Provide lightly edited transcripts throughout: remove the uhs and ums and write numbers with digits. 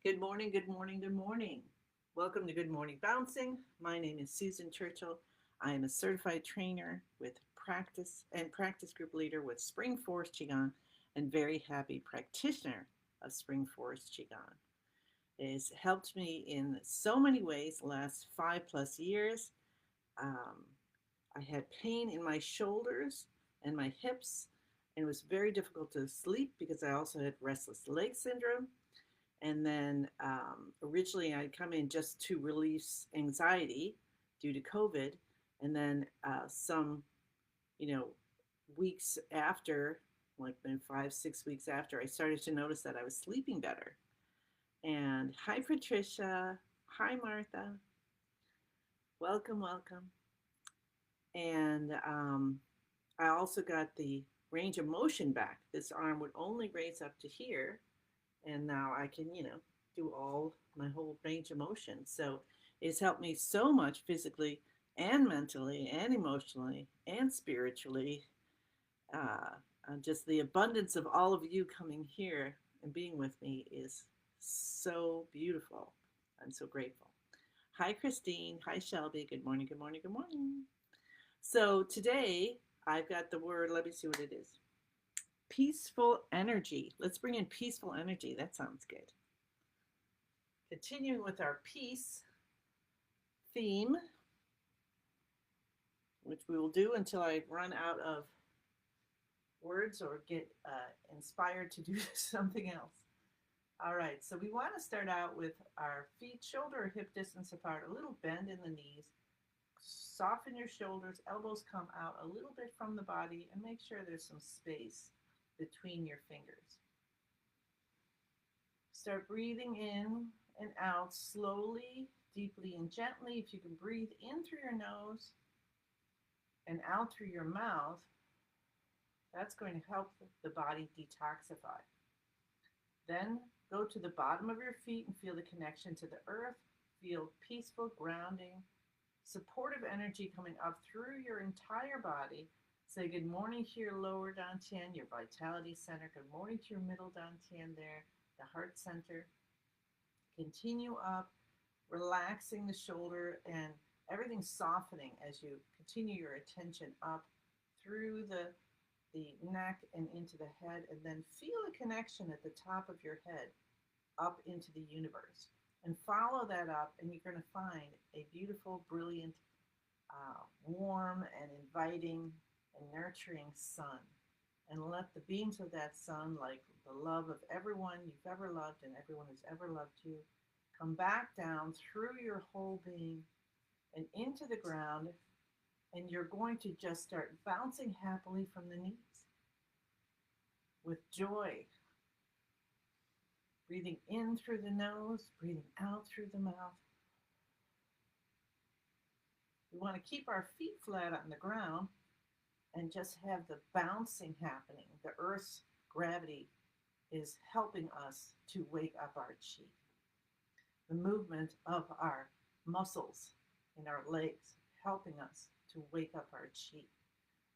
Good morning, good morning, good morning. Welcome to Good Morning Bouncing. My name is Susan Churchill. I am a certified trainer with practice group leader with Spring Forest Qigong and very happy practitioner of Spring Forest Qigong. It has helped me in so many ways the last 5+ years. Um, I had pain in my shoulders and my hips, and it was very difficult to sleep because I also had restless leg syndrome. And then originally I'd come in just to release anxiety due to COVID. And then some, you know, weeks after, like maybe 5, 6 weeks after, I started to notice that I was sleeping better. And hi, Patricia. Hi, Martha. Welcome, welcome. And I also got the range of motion back. This arm would only raise up to here, and now I can, do all my whole range of motion. So it's helped me so much physically and mentally and emotionally and spiritually. Just the abundance of all of you coming here and being with me is so beautiful. I'm so grateful. Hi, Christine. Hi, Shelby. Good morning, good morning, good morning. So today I've got the word, let me see what it is. Peaceful energy. Let's bring in peaceful energy. That sounds good. Continuing with our peace theme, which we will do until I run out of words or get inspired to do something else. All right, so we want to start out with our feet shoulder or hip distance apart, a little bend in the knees. Soften your shoulders, elbows come out a little bit from the body, and make sure there's some space between your fingers. Start breathing in and out slowly, deeply, and gently. If you can breathe in through your nose and out through your mouth, that's going to help the body detoxify. Then go to the bottom of your feet and feel the connection to the earth. Feel peaceful, grounding, supportive energy coming up through your entire body. Say good morning to your lower dantian, your vitality center. Good morning to your middle dantian there, the heart center. Continue up, relaxing the shoulder and everything softening as you continue your attention up through the neck and into the head, and then feel a connection at the top of your head up into the universe. And follow that up, and you're going to find a beautiful, brilliant, warm, and inviting and nurturing sun. And let the beams of that sun, like the love of everyone you've ever loved and everyone who's ever loved you, come back down through your whole being and into the ground. And you're going to just start bouncing happily from the knees with joy. Breathing in through the nose, breathing out through the mouth. We want to keep our feet flat on the ground and just have the bouncing happening. The earth's gravity is helping us to wake up our chi. The movement of our muscles in our legs helping us to wake up our chi.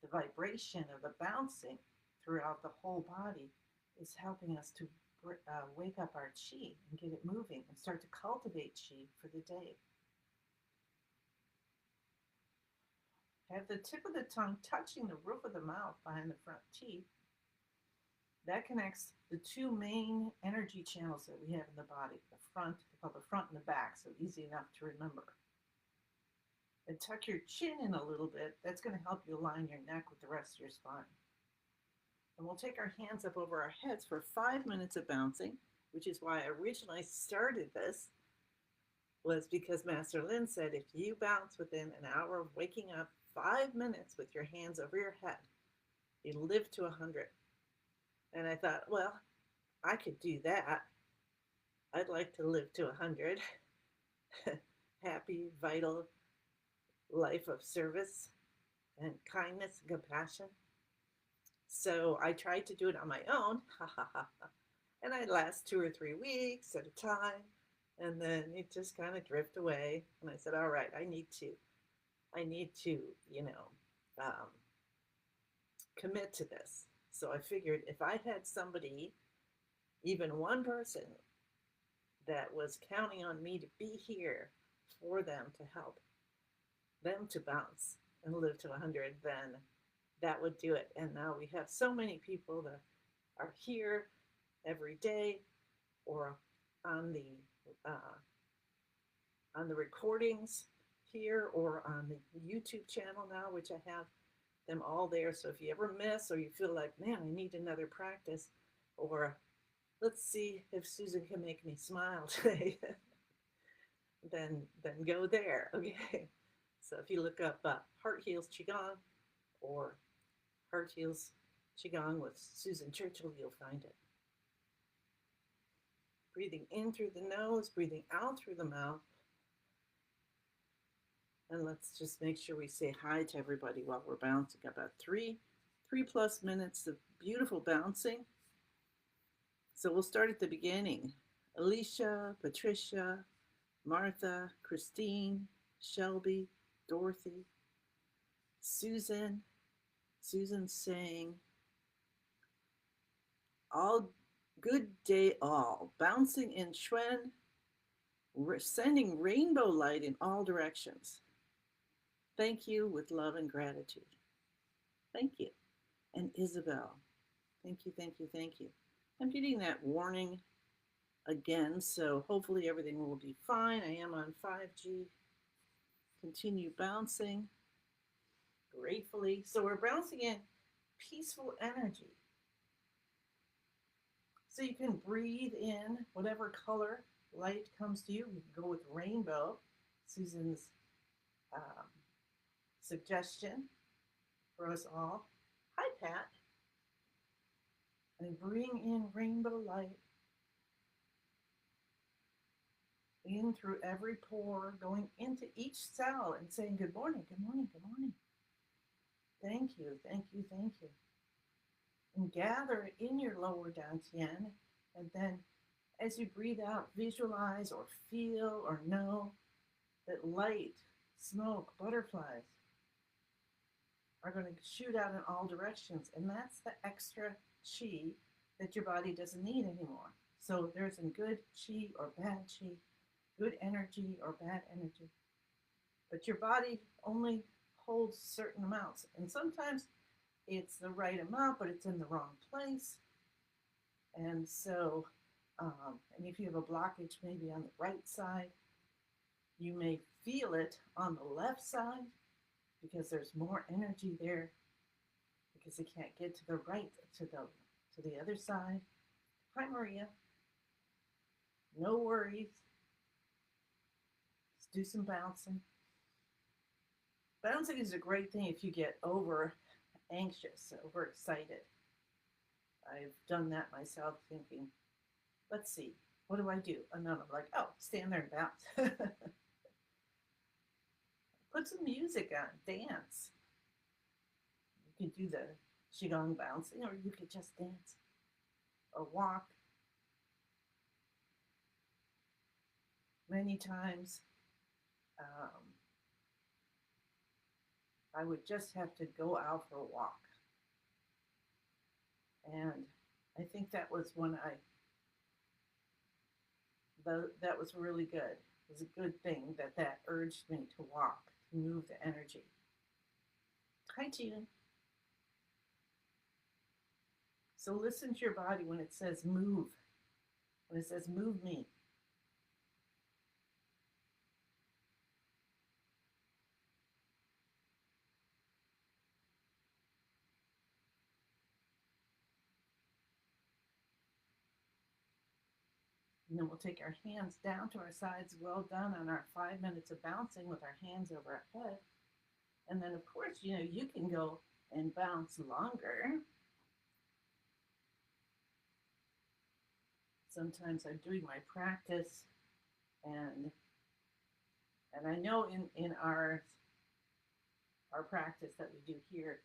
The vibration of the bouncing throughout the whole body is helping us to wake up our chi and get it moving and start to cultivate chi for the day. Have the tip of the tongue touching the roof of the mouth behind the front teeth. That connects the two main energy channels that we have in the body, the front and the back, so easy enough to remember. And tuck your chin in a little bit. That's going to help you align your neck with the rest of your spine. And we'll take our hands up over our heads for 5 minutes of bouncing, which is why I originally started this, was because Master Lin said if you bounce within an hour of waking up 5 minutes with your hands over your head, you live to 100. And I thought, well, I could do that. I'd like to live to 100. Happy, vital life of service and kindness and compassion. So I tried to do it on my own, and I'd last 2 or 3 weeks at a time, and then it just kind of drift away. And I said, all right, I need to, commit to this. So I figured if I had somebody, even one person, that was counting on me to be here for them to help them to bounce and live to 100, then that would do it. And now we have so many people that are here every day or on the uh, on the recordings here or on the YouTube channel now, which I have them all there. So if you ever miss or you feel like, man, I need another practice, or let's see if Susan can make me smile today, then go there. Okay. So if you look up Heart Heals Qigong or Heart Heals Qigong with Susan Churchill, you'll find it. Breathing in through the nose, breathing out through the mouth. And let's just make sure we say hi to everybody while we're bouncing. About three plus minutes of beautiful bouncing. So we'll start at the beginning. Alicia, Patricia, Martha, Christine, Shelby, Dorothy, Susan. Susan's saying, all good day all. Bouncing in Shuen, sending rainbow light in all directions. Thank you with love and gratitude. Thank you. And Isabel, thank you, thank you, thank you. I'm getting that warning again, so hopefully everything will be fine. I am on 5G. Continue bouncing gratefully. So we're bouncing in peaceful energy. So you can breathe in whatever color light comes to you. We can go with rainbow, Susan's suggestion for us all. Hi, Pat. And bring in rainbow light in through every pore, going into each cell and saying, good morning, good morning, good morning. Thank you, thank you, thank you. And gather it in your lower dantian. And then as you breathe out, visualize or feel or know that light, smoke, butterflies are going to shoot out in all directions. And that's the extra chi that your body doesn't need anymore. So there isn't good chi or bad chi, good energy or bad energy. But your body only holds certain amounts. And sometimes it's the right amount, but it's in the wrong place. And so, and if you have a blockage maybe on the right side, you may feel it on the left side because there's more energy there because it can't get to the right, to the other side. Hi, Maria. No worries. Let's do some bouncing. Bouncing is a great thing if you get over anxious, overexcited. I've done that myself, thinking, let's see, what do I do? And then I'm like, oh, stand there and bounce. Put some music on, dance. You could do the Qigong bouncing, or you could just dance or walk. Many times, I would just have to go out for a walk. And I think that was when that was really good. It was a good thing that urged me to walk, to move the energy. Hi, Tina. So listen to your body when it says move, when it says move me. And then we'll take our hands down to our sides. Well done on our 5 minutes of bouncing with our hands over our head. And then, of course, you can go and bounce longer. Sometimes I'm doing my practice, and I know in our practice that we do here,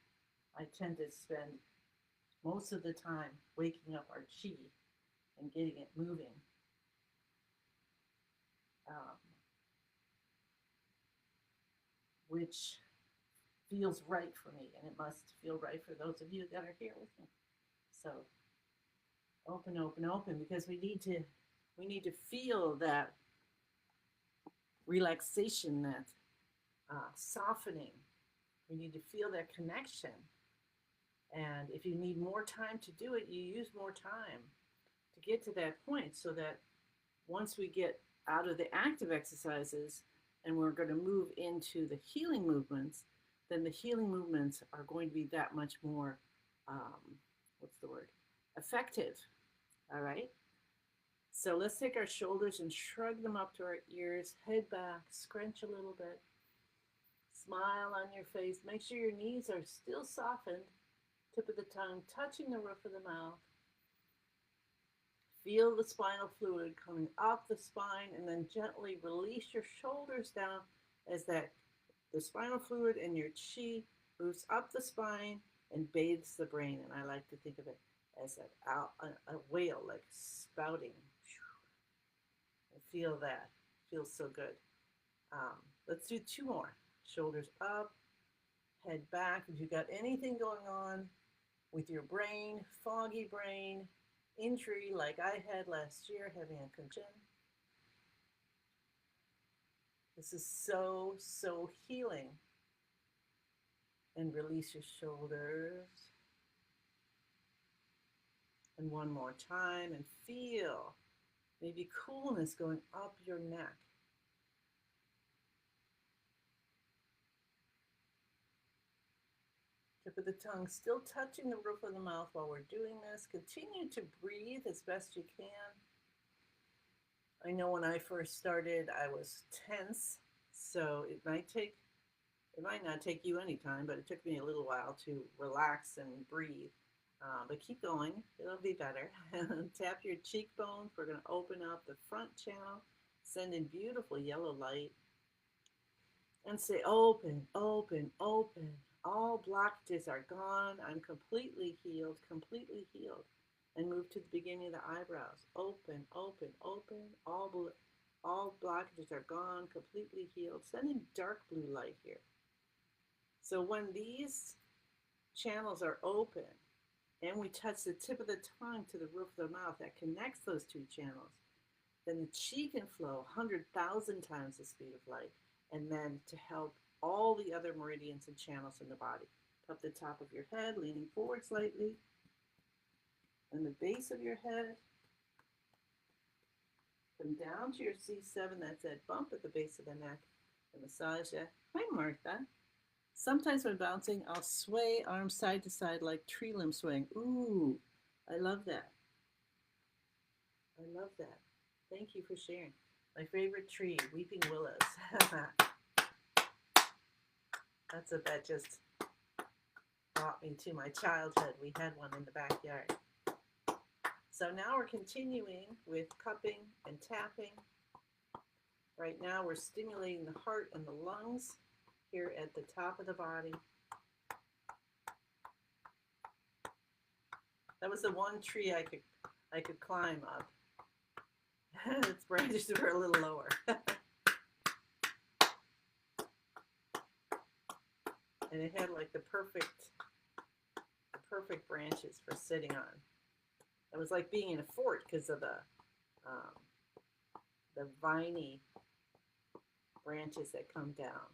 I tend to spend most of the time waking up our chi and getting it moving. Which feels right for me, and it must feel right for those of you that are here with me. So open, open, open, because we need to We need to feel that relaxation, that softening. We need to feel that connection. And if you need more time to do it, you use more time to get to that point so that once we get out of the active exercises and we're going to move into the healing movements, then the healing movements are going to be that much more, what's the word? Effective. All right. So let's take our shoulders and shrug them up to our ears, head back, scrunch a little bit, smile on your face. Make sure your knees are still softened, tip of the tongue touching the roof of the mouth. Feel the spinal fluid coming up the spine, and then gently release your shoulders down as the spinal fluid and your chi moves up the spine and bathes the brain. And I like to think of it as a whale, like spouting. And feel that. Feels so good. Let's do 2 more. Shoulders up, head back. If you've got anything going on with your brain, foggy brain, injury like I had last year, having a concussion. This is so, so healing. And release your shoulders. And one more time, and feel maybe coolness going up your neck. Tip of the tongue still touching the roof of the mouth while we're doing this. Continue to breathe as best you can. I know when I first started, I was tense, so it might not take you any time, but it took me a little while to relax and breathe. But keep going, it'll be better. Tap your cheekbones. We're going to open up the front channel, send in beautiful yellow light, and say, open, open, open. All blockages are gone. I'm completely healed, completely healed. And move to the beginning of the eyebrows. Open, open, open. All blockages are gone, completely healed. Send in dark blue light here. So when these channels are open and we touch the tip of the tongue to the roof of the mouth that connects those 2 channels, then the chi can flow 100,000 times the speed of light, and then to help all the other meridians and channels in the body. Up the top of your head, leaning forward slightly, and the base of your head. Come down to your C7, that's that bump at the base of the neck, and massage that. Hi, Martha. Sometimes when bouncing, I'll sway arms side to side like tree limb swaying. Ooh, I love that. I love that. Thank you for sharing. My favorite tree, weeping willows. That just brought me to my childhood. We had one in the backyard. So now we're continuing with cupping and tapping. Right now we're stimulating the heart and the lungs here at the top of the body. That was the one tree I could climb up. Its branches were a little lower. And it had like the perfect branches for sitting on. It was like being in a fort because of the viney branches that come down.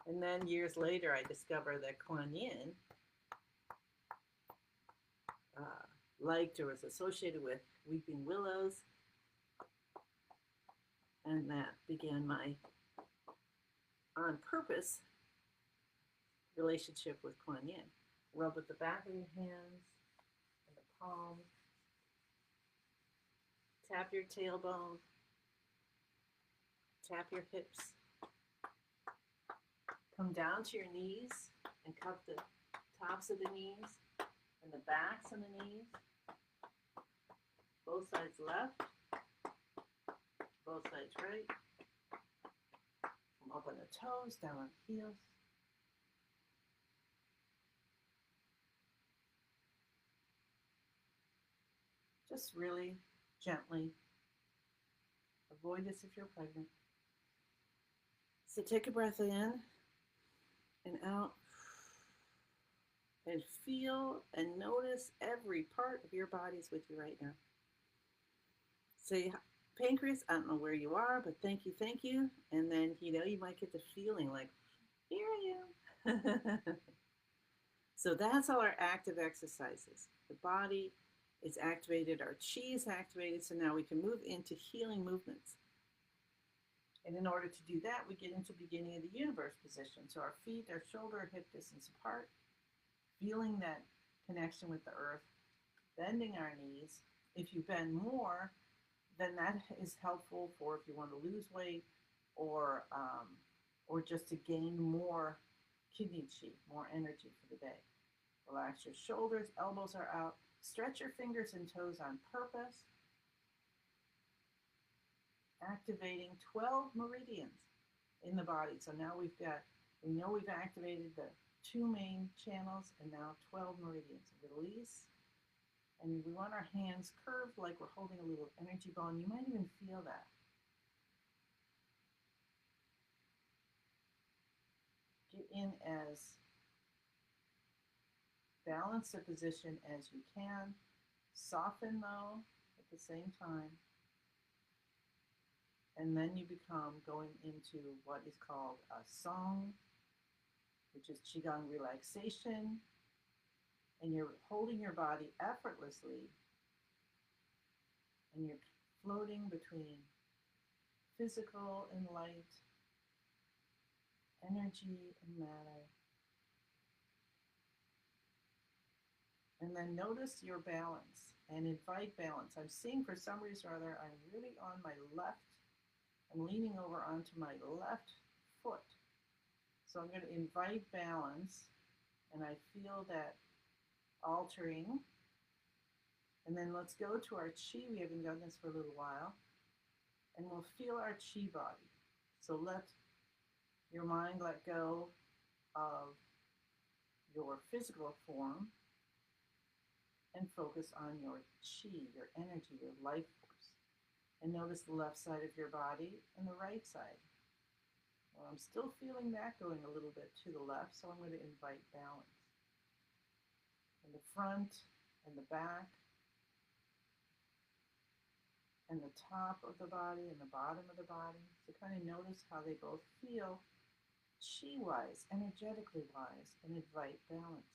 And then years later, I discovered that Kuan Yin liked or was associated with weeping willows. And that began my on purpose relationship with Kuan Yin. Rub with the back of your hands and the palms. Tap your tailbone. Tap your hips. Come down to your knees and cup the tops of the knees and the backs of the knees. Both sides left. Both sides right. Come up on the toes, down on the heels. Just really gently. Avoid this if you're pregnant. So take a breath in and out. And feel and notice every part of your body is with you right now. Say, pancreas, I don't know where you are, but thank you, thank you. And then, you might get the feeling like, here I am. So that's all our active exercises. The body is activated, our chi is activated, so now we can move into healing movements. And in order to do that, we get into beginning of the universe position. So our feet are shoulder, hip distance apart, feeling that connection with the earth, bending our knees. If you bend more, then that is helpful for if you want to lose weight or just to gain more kidney chi, more energy for the day. Relax your shoulders, elbows are out. Stretch your fingers and toes on purpose. Activating 12 meridians in the body. So now we know we've activated the two main channels and now 12 meridians. Release. And we want our hands curved like we're holding a little energy ball. And you might even feel that. Get in as balanced a position as you can. Soften though at the same time. And then you become going into what is called a song, which is Qigong relaxation. And you're holding your body effortlessly. And you're floating between physical and light, energy and matter. And then notice your balance and invite balance. I'm seeing for some reason or other, I'm really on my left. I'm leaning over onto my left foot. So I'm going to invite balance, and I feel that altering. And then let's go to our chi. We haven't done this for a little while. And we'll feel our chi body. So let your mind let go of your physical form and focus on your chi, your energy, your life force. And notice the left side of your body and the right side. Well, I'm still feeling that going a little bit to the left, so I'm going to invite balance. In the front and the back and the top of the body and the bottom of the body. So kind of notice how they both feel chi-wise, energetically wise, and invite balance.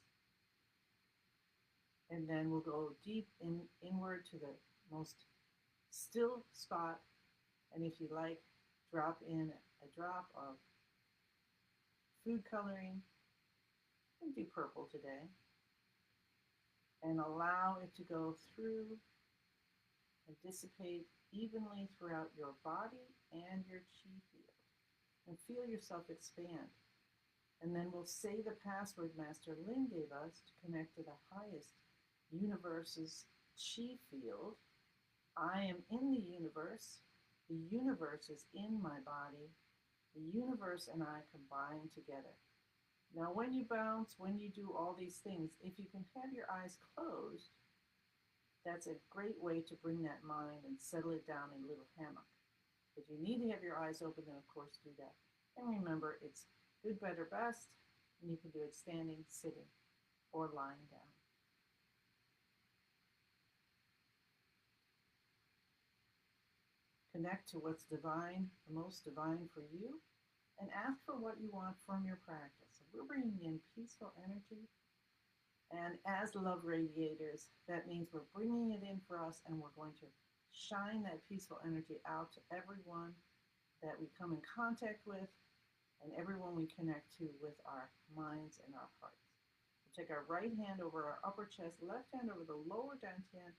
And then we'll go deep inward to the most still spot. And if you like, drop in a drop of food coloring. And do purple today. And allow it to go through and dissipate evenly throughout your body and your chi field. And feel yourself expand. And then we'll say the password Master Lin gave us to connect to the highest universe's chi field. I am in the universe is in my body, the universe and I combine together. Now when you bounce, when you do all these things, if you can have your eyes closed, that's a great way to bring that mind and settle it down in a little hammock. If you need to have your eyes open, then of course do that. And remember, it's good, better, best, and you can do it standing, sitting, or lying down. Connect to what's divine, the most divine for you, and ask for what you want from your practice. So we're bringing in peaceful energy, and as love radiators, that means we're bringing it in for us, and we're going to shine that peaceful energy out to everyone that we come in contact with, and everyone we connect to with our minds and our hearts. We'll take our right hand over our upper chest, left hand over the lower dantian,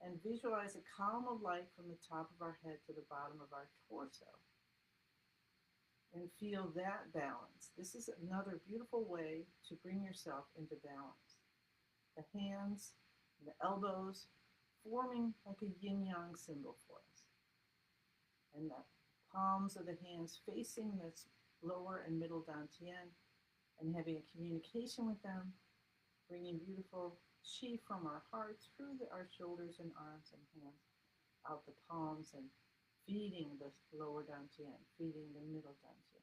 and visualize a column of light from the top of our head to the bottom of our torso. And feel that balance. This is another beautiful way to bring yourself into balance. The hands and the elbows forming like a yin-yang symbol for us. And the palms of the hands facing this lower and middle dantian and having a communication with them, bringing beautiful chi from our heart through our shoulders and arms and hands, out the palms, and feeding the lower dantian, feeding the middle dantian.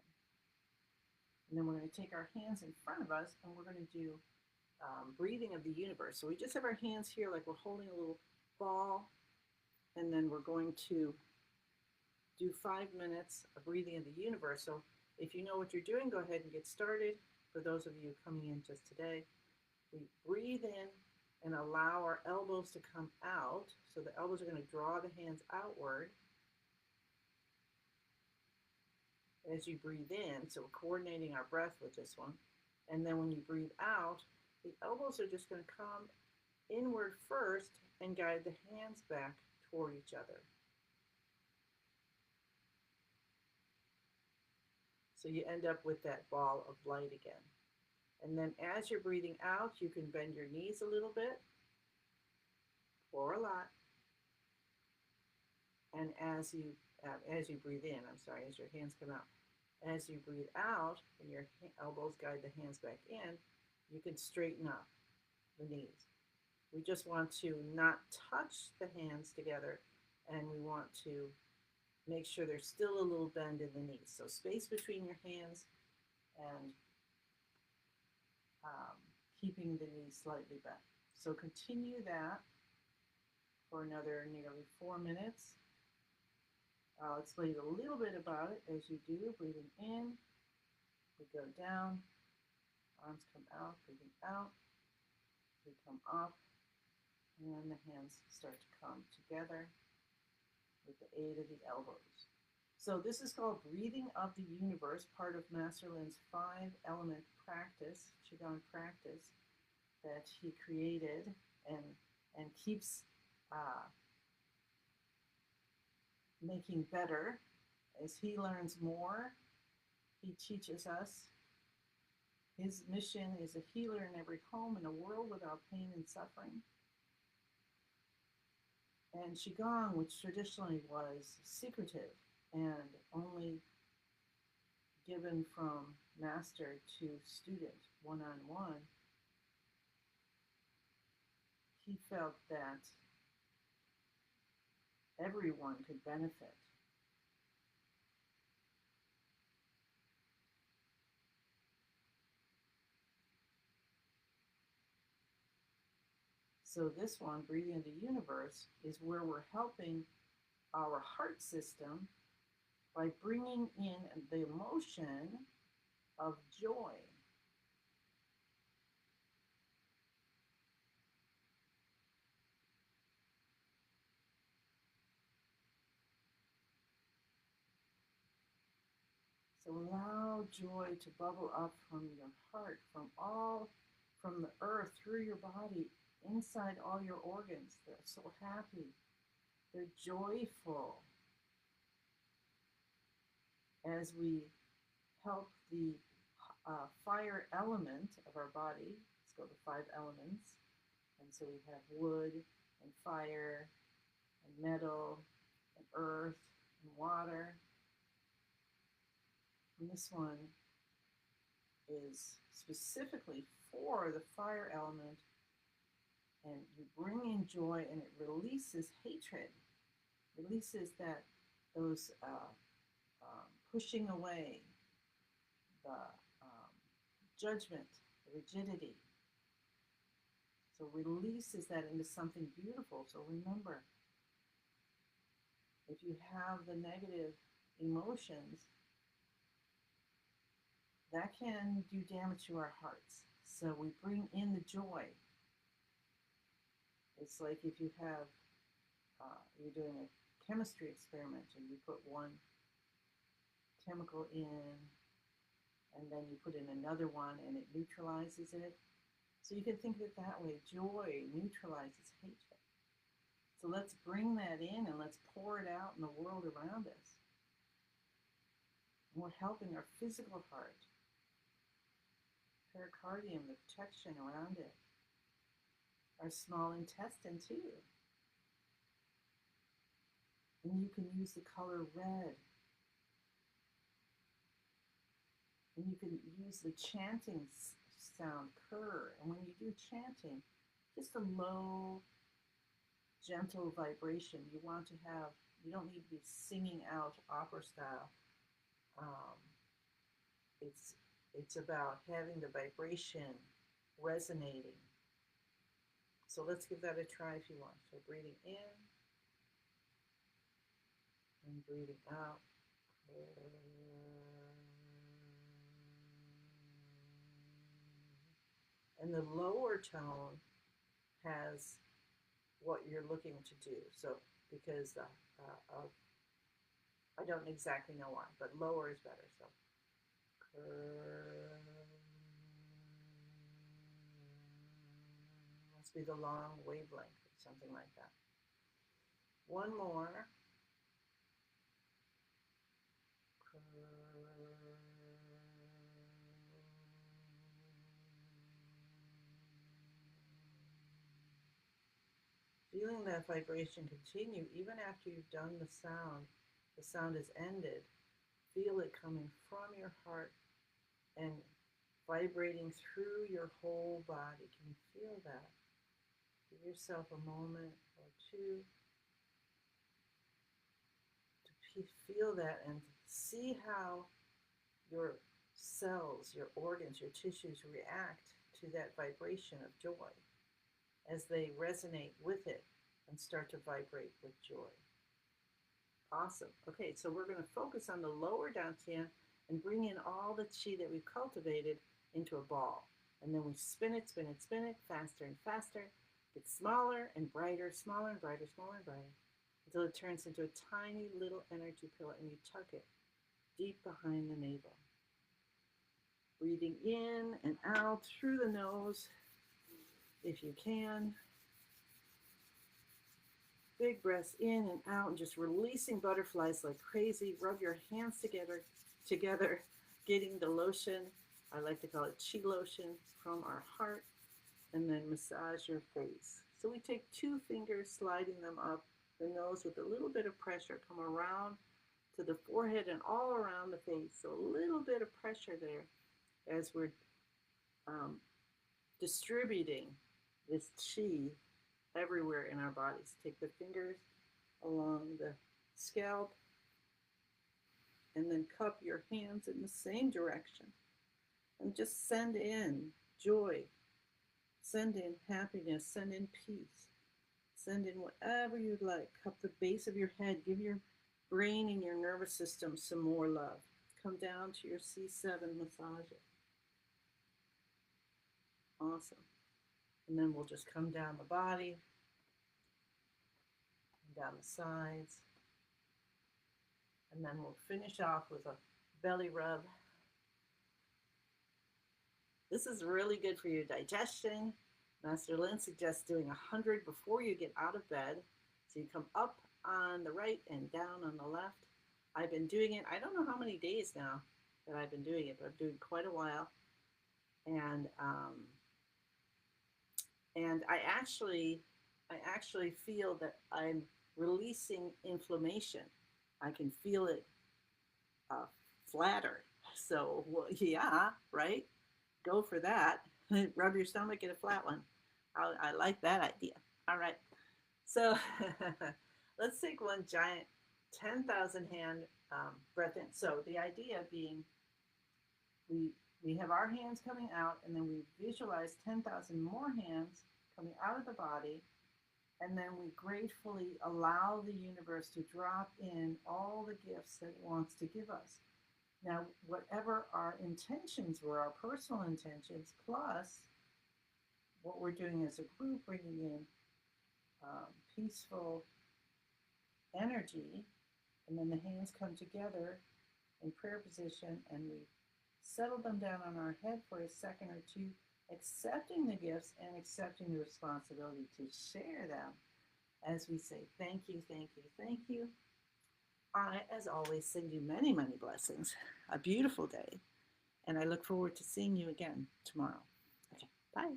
And then we're going to take our hands in front of us and we're going to do breathing of the universe. So we just have our hands here like we're holding a little ball, and then we're going to do 5 minutes of breathing of the universe. So if you know what you're doing, go ahead and get started. For those of you coming in just today, we breathe in and allow our elbows to come out. So the elbows are going to draw the hands outward as you breathe in. So we're coordinating our breath with this one. And then when you breathe out, the elbows are just going to come inward first and guide the hands back toward each other. So you end up with that ball of light again. And then as you're breathing out, you can bend your knees a little bit or a lot. And as you breathe in, as your hands come out, as you breathe out and your elbows guide the hands back in, you can straighten up the knees. We just want to not touch the hands together, and we want to make sure there's still a little bend in the knees. So space between your hands and keeping the knees slightly bent. So continue that for another nearly 4 minutes. I'll explain a little bit about it as you do. Breathing in, we go down, arms come out, breathing out, we come up, and then the hands start to come together with the aid of the elbows. So this is called Breathing of the Universe, part of Master Lin's 5-element practice, Qigong practice, that he created and keeps making better. As he learns more, he teaches us. His mission is a healer in every home in a world without pain and suffering. And Qigong, which traditionally was secretive and only given from master to student one-on-one, he felt that everyone could benefit. So this one, Breathing the Universe, is where we're helping our heart system by bringing in the emotion of joy. So allow joy to bubble up from your heart, from the earth, through your body, inside all your organs. They're so happy. They're joyful. As we help the fire element of our body, let's go to 5 elements. And so we have wood and fire and metal and earth and water. And this one is specifically for the fire element, and you bring in joy and it releases hatred, releases those pushing away, the judgment, the rigidity. So releases that into something beautiful. So remember, if you have the negative emotions, that can do damage to our hearts. So we bring in the joy. It's like if you have, you're doing a chemistry experiment and you put one chemical in and then you put in another one and it neutralizes it. So you can think of it that way. Joy neutralizes hatred. So let's bring that in and let's pour it out in the world around us. And we're helping our physical heart, pericardium, the protection around it, our small intestine too. And you can use the color red. And you can use the chanting sound, Kur. And when you do chanting, just a low, gentle vibration. You want to have, you don't need to be singing out opera style. It's about having the vibration resonating. So let's give that a try if you want. So breathing in and breathing out. And the lower tone has what you're looking to do. So because I don't exactly know why, but lower is better. So must be the long wavelength or something like that. One more. Feeling that vibration continue even after you've done the sound is ended. Feel it coming from your heart and vibrating through your whole body. Can you feel that? Give yourself a moment or two to feel that and see how your cells, your organs, your tissues react to that vibration of joy as they resonate with it and start to vibrate with joy. Awesome. Okay, so we're going to focus on the lower dantian and bring in all the chi that we've cultivated into a ball. And then we spin it, spin it, spin it, faster and faster. Get smaller and brighter, smaller and brighter, smaller and brighter, until it turns into a tiny little energy pillar and you tuck it deep behind the navel. Breathing in and out through the nose if you can. Big breaths in and out and just releasing butterflies like crazy. Rub your hands together, getting the lotion. I like to call it chi lotion from our heart, and then massage your face. So we take 2 fingers, sliding them up the nose with a little bit of pressure. Come around to the forehead and all around the face. So a little bit of pressure there as we're distributing this chi everywhere in our bodies. Take the fingers along the scalp and then cup your hands in the same direction and just send in joy, send in happiness, send in peace, send in whatever you'd like. Cup the base of your head, give your brain and your nervous system some more love. Come down to your C7, massage it. Awesome. And then we'll just come down the body, down the sides, and then we'll finish off with a belly rub. This is really good for your digestion. Master Lin suggests doing 100 before you get out of bed. So you come up on the right and down on the left. I've been doing it, I don't know how many days now that I've been doing it, but I'm doing quite a while. And I actually feel that I'm releasing inflammation. I can feel it flatter. So, well, yeah, right? Go for that. Rub your stomach, get a flat one. I like that idea. All right. So let's take one giant 10,000 hand breath in. So the idea being we have our hands coming out, and then we visualize 10,000 more hands coming out of the body, and then we gratefully allow the universe to drop in all the gifts that it wants to give us. Now, whatever our intentions were, our personal intentions, plus what we're doing as a group, bringing in peaceful energy, and then the hands come together in prayer position, and we settle them down on our head for a second or two, accepting the gifts and accepting the responsibility to share them as we say, thank you, thank you, thank you. I, as always, send you many, many blessings, a beautiful day, and I look forward to seeing you again tomorrow. Okay, bye.